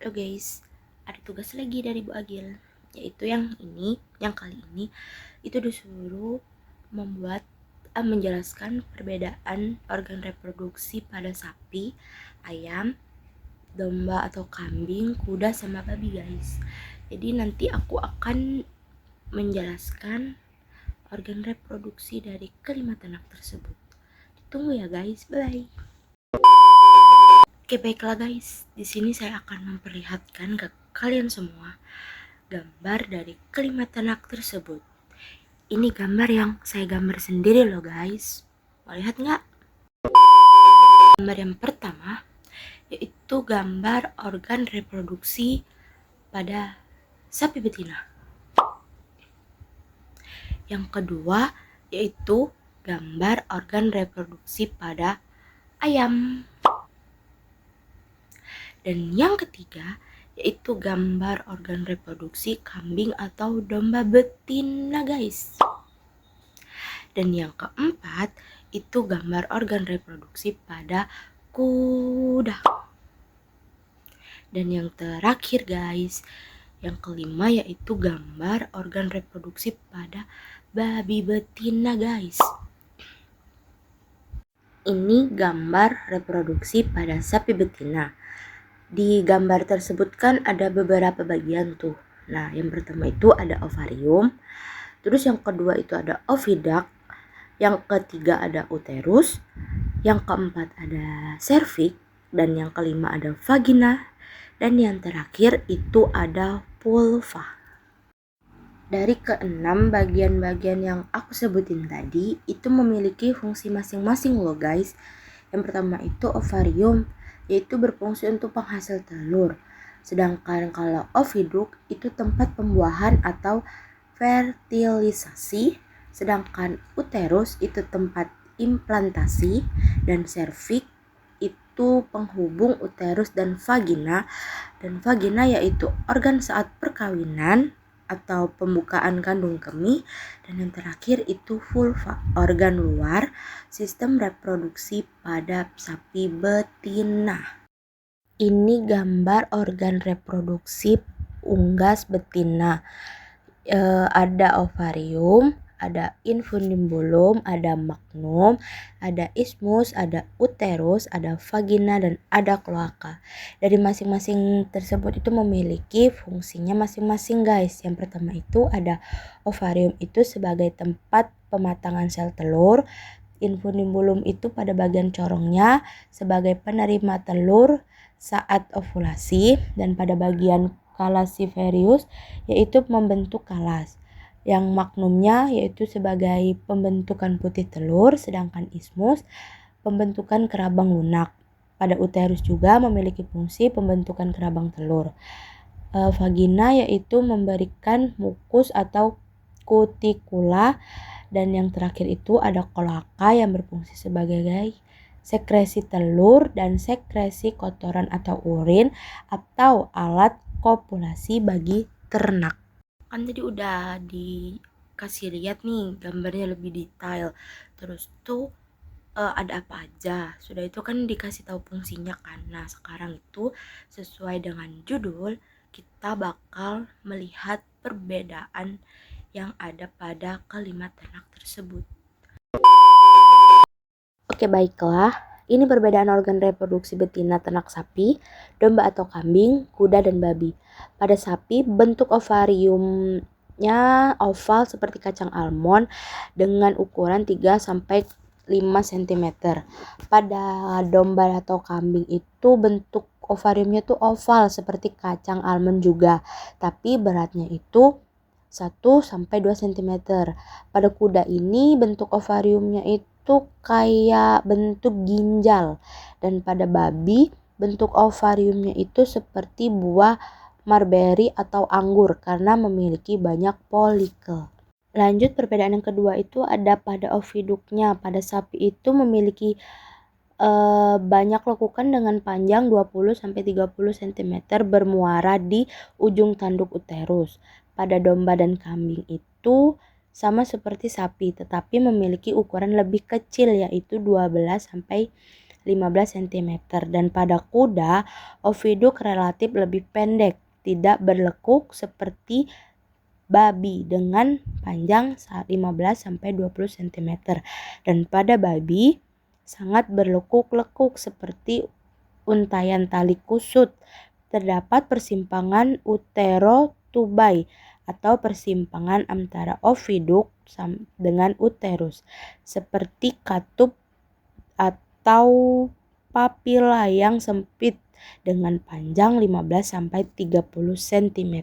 Halo guys, ada tugas lagi dari Bu Agil, yaitu yang kali ini itu disuruh menjelaskan perbedaan organ reproduksi pada sapi, ayam, domba atau kambing, kuda sama babi guys. Jadi nanti aku akan menjelaskan organ reproduksi dari kelima ternak tersebut. Ditunggu ya guys, bye. Oke baiklah guys, di sini saya akan memperlihatkan ke kalian semua gambar dari kelima ternak tersebut. Ini gambar yang saya gambar sendiri loh guys. Mau lihat nggak? Gambar yang pertama yaitu gambar organ reproduksi pada sapi betina. Yang kedua yaitu gambar organ reproduksi pada ayam. Dan yang ketiga yaitu gambar organ reproduksi kambing atau domba betina guys. Dan yang keempat itu gambar organ reproduksi pada kuda. Dan yang terakhir guys, yang kelima yaitu gambar organ reproduksi pada babi betina guys. Ini gambar reproduksi pada sapi betina. Di gambar tersebut kan ada beberapa bagian tuh. Nah, yang pertama itu ada ovarium, terus yang kedua itu ada oviduct, yang ketiga ada uterus, yang keempat ada cervix, dan yang kelima ada vagina, dan yang terakhir itu ada vulva. Dari keenam bagian-bagian yang aku sebutin tadi itu memiliki fungsi masing-masing loh guys. Yang pertama itu ovarium, yaitu berfungsi untuk penghasil telur. Sedangkan kalau oviduct itu tempat pembuahan atau fertilisasi. Sedangkan uterus itu tempat implantasi. Dan cervix itu penghubung uterus dan vagina. Dan vagina yaitu organ saat perkawinan atau pembukaan kandung kemih. Dan yang terakhir itu vulva, organ luar sistem reproduksi pada sapi betina. Ini gambar organ reproduksi unggas betina. Ada ovarium, ada infundibulum, ada magnum, ada isthmus, ada uterus, ada vagina, dan ada kloaka. Dari masing-masing tersebut itu memiliki fungsinya masing-masing guys. Yang pertama itu ada ovarium itu sebagai tempat pematangan sel telur, infundibulum itu pada bagian corongnya sebagai penerima telur saat ovulasi, dan pada bagian calcaneus yaitu membentuk kalas. Yang magnumnya yaitu sebagai pembentukan putih telur, sedangkan isthmus pembentukan kerabang lunak. Pada uterus juga memiliki fungsi pembentukan kerabang telur. Vagina yaitu memberikan mukus atau kutikula, dan yang terakhir itu ada kloaka yang berfungsi sebagai sekresi telur dan sekresi kotoran atau urin atau alat kopulasi bagi ternak. Kan tadi udah dikasih lihat nih gambarnya lebih detail. Terus tuh ada apa aja. Sudah itu kan dikasih tahu fungsinya kan. Nah, sekarang itu sesuai dengan judul kita bakal melihat perbedaan yang ada pada kelima ternak tersebut. Oke baiklah, ini perbedaan organ reproduksi betina ternak sapi, domba atau kambing, kuda dan babi. Pada sapi, bentuk ovariumnya oval seperti kacang almond dengan ukuran 3-5 cm. Pada domba atau kambing itu bentuk ovariumnya tuh oval seperti kacang almond juga, tapi beratnya itu 1-2 cm. Pada kuda ini bentuk ovariumnya itu kayak bentuk ginjal, dan pada babi bentuk ovariumnya itu seperti buah marberry atau anggur karena memiliki banyak folikel. Lanjut, perbedaan yang kedua itu ada pada oviductnya. Pada sapi itu memiliki banyak lekukan dengan panjang 20-30 cm bermuara di ujung tanduk uterus. Pada domba dan kambing itu sama seperti sapi, tetapi memiliki ukuran lebih kecil yaitu 12-15 15 cm. Dan pada kuda, oviduk relatif lebih pendek, tidak berlekuk seperti babi dengan panjang 15-20 cm. Dan pada babi sangat berlekuk-lekuk seperti untaian tali kusut. Terdapat persimpangan uterotubai atau persimpangan antara oviduk dengan uterus seperti katup atau papila yang sempit dengan panjang 15-30 cm.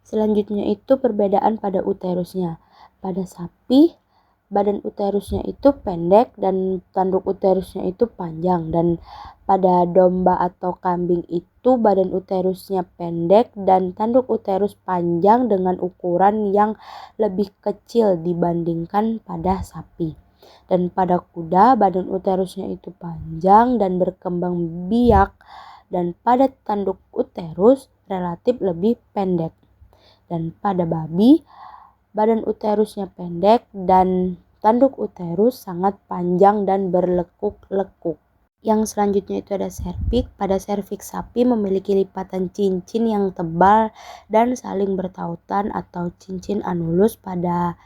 Selanjutnya itu perbedaan pada uterusnya. Pada sapi, badan uterusnya itu pendek dan tanduk uterusnya itu panjang, dan pada domba atau kambing itu badan uterusnya pendek dan tanduk uterus panjang dengan ukuran yang lebih kecil dibandingkan pada sapi. Dan pada kuda badan uterusnya itu panjang dan berkembang biak, dan pada tanduk uterus relatif lebih pendek. Dan pada babi, badan uterusnya pendek dan tanduk uterus sangat panjang dan berlekuk-lekuk. Yang selanjutnya itu ada serviks. Pada serviks sapi memiliki lipatan cincin yang tebal dan saling bertautan atau cincin anulus. Pada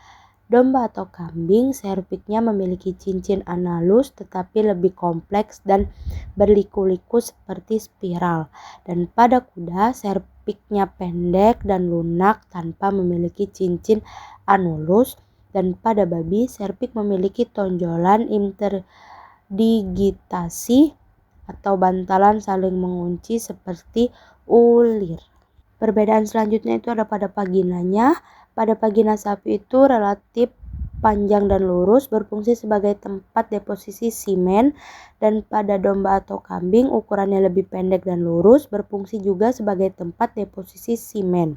domba atau kambing, serviksnya memiliki cincin analus tetapi lebih kompleks dan berliku-liku seperti spiral. Dan pada kuda, serviksnya pendek dan lunak tanpa memiliki cincin anulus. Dan pada babi, serviks memiliki tonjolan interdigitasi atau bantalan saling mengunci seperti ulir. Perbedaan selanjutnya itu ada pada vaginanya. Pada vagina sapi itu relatif panjang dan lurus, berfungsi sebagai tempat deposisi semen. Dan pada domba atau kambing ukurannya lebih pendek dan lurus, berfungsi juga sebagai tempat deposisi semen.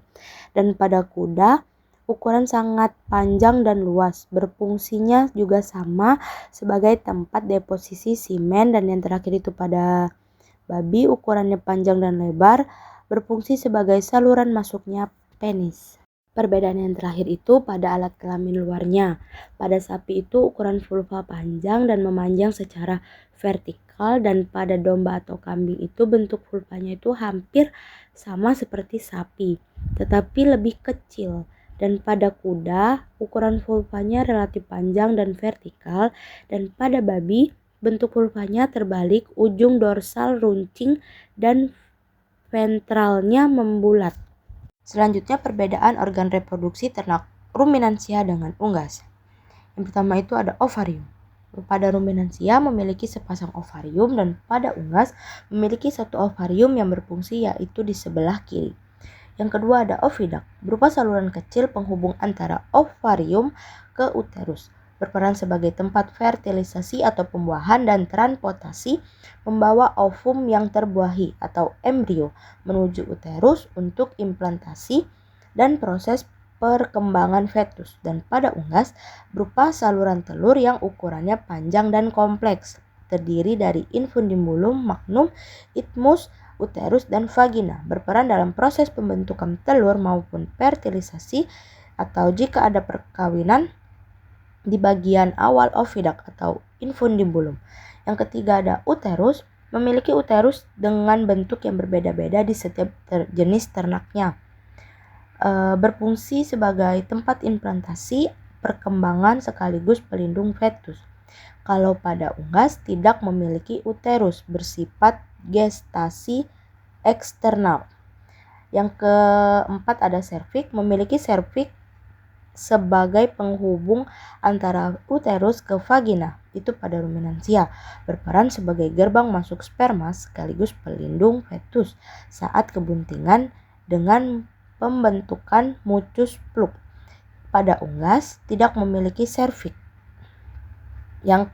Dan pada kuda ukuran sangat panjang dan luas, berfungsinya juga sama sebagai tempat deposisi semen. Dan yang terakhir itu pada babi, ukurannya panjang dan lebar, berfungsi sebagai saluran masuknya penis. Perbedaan yang terakhir itu pada alat kelamin luarnya. Pada sapi itu ukuran vulva panjang dan memanjang secara vertikal, dan pada domba atau kambing itu bentuk vulvanya itu hampir sama seperti sapi, tetapi lebih kecil. Dan pada kuda, ukuran vulvanya relatif panjang dan vertikal, dan pada babi bentuk vulvanya terbalik, ujung dorsal runcing dan ventralnya membulat. Selanjutnya perbedaan organ reproduksi ternak ruminansia dengan unggas. Yang pertama itu ada ovarium. Pada ruminansia memiliki sepasang ovarium, dan pada unggas memiliki satu ovarium yang berfungsi yaitu di sebelah kiri. Yang kedua ada oviduct, berupa saluran kecil penghubung antara ovarium ke uterus, berperan sebagai tempat fertilisasi atau pembuahan dan transportasi, membawa ovum yang terbuahi atau embrio menuju uterus untuk implantasi dan proses perkembangan fetus. Dan pada unggas berupa saluran telur yang ukurannya panjang dan kompleks, terdiri dari infundibulum, magnum, isthmus, uterus, dan vagina, berperan dalam proses pembentukan telur maupun fertilisasi, atau jika ada perkawinan di bagian awal oviduct atau infundibulum. Yang ketiga ada uterus, memiliki uterus dengan bentuk yang berbeda-beda di setiap jenis ternaknya. Berfungsi sebagai tempat implantasi, perkembangan sekaligus pelindung fetus. Kalau pada unggas tidak memiliki uterus, bersifat gestasi eksternal. Yang keempat ada serviks, memiliki serviks sebagai penghubung antara uterus ke vagina, itu pada ruminansia, berperan sebagai gerbang masuk sperma sekaligus pelindung fetus saat kebuntingan dengan pembentukan mucus plug. Pada unggas tidak memiliki serviks. Yang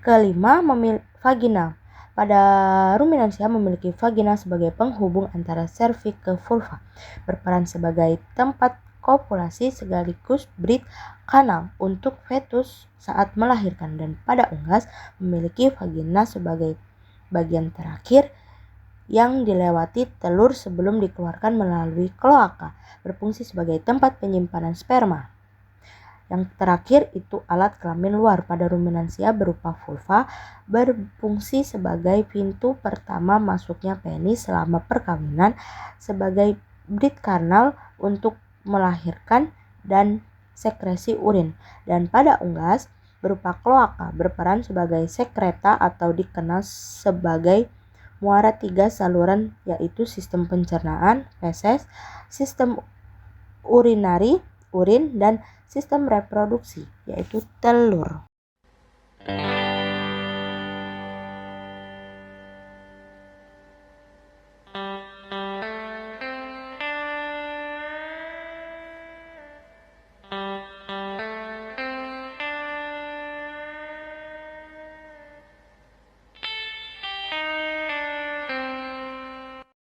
kelima vagina. Pada ruminansia memiliki vagina sebagai penghubung antara serviks ke vulva, berperan sebagai tempat kopulasi sekaligus breed kanal untuk fetus saat melahirkan. Dan pada unggas memiliki vagina sebagai bagian terakhir yang dilewati telur sebelum dikeluarkan melalui kloaka, berfungsi sebagai tempat penyimpanan sperma. Yang terakhir itu alat kelamin luar pada ruminansia berupa vulva, berfungsi sebagai pintu pertama masuknya penis selama perkawinan, sebagai breath canal untuk melahirkan dan sekresi urin, dan pada unggas berupa kloaka berperan sebagai sekreta atau dikenal sebagai muara tiga saluran, yaitu sistem pencernaan feses, sistem urinari urin, dan sistem reproduksi yaitu telur.